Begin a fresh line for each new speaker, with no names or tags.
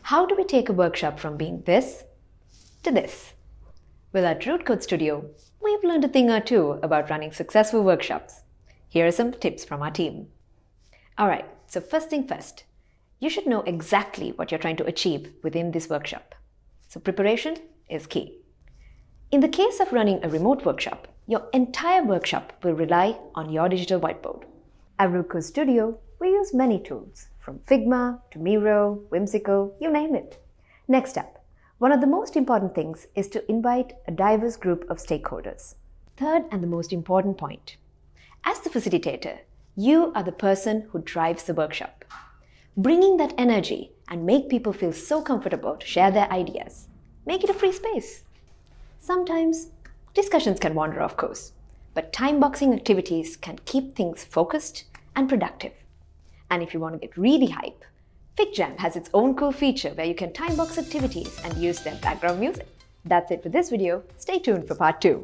How do we take a workshop from being this to this? Well, at Root Code Studio, we've learned a thing or two about running successful workshops. Here are some tips from our team. Alright, so first thing first, you should know exactly what you're trying to achieve within this workshop. So preparation is key. In the case of running a remote workshop, your entire workshop will rely on your digital whiteboard. At Root Code Studio, we use many tools, from Figma to Miro, Whimsical, you name it. Next up, one of the most important things is to invite a diverse group of stakeholders. Third and the most important point, as the facilitator, you are the person who drives the workshop. Bringing that energy and make people feel so comfortable to share their ideas. Make it a free space. Sometimes, discussions can wander, of course, but time-boxing activities can keep things focused and productive. And if you want to get really hype, FigJam has its own cool feature where you can time-box activities and use their background music. That's it for this video. Stay tuned for part 2.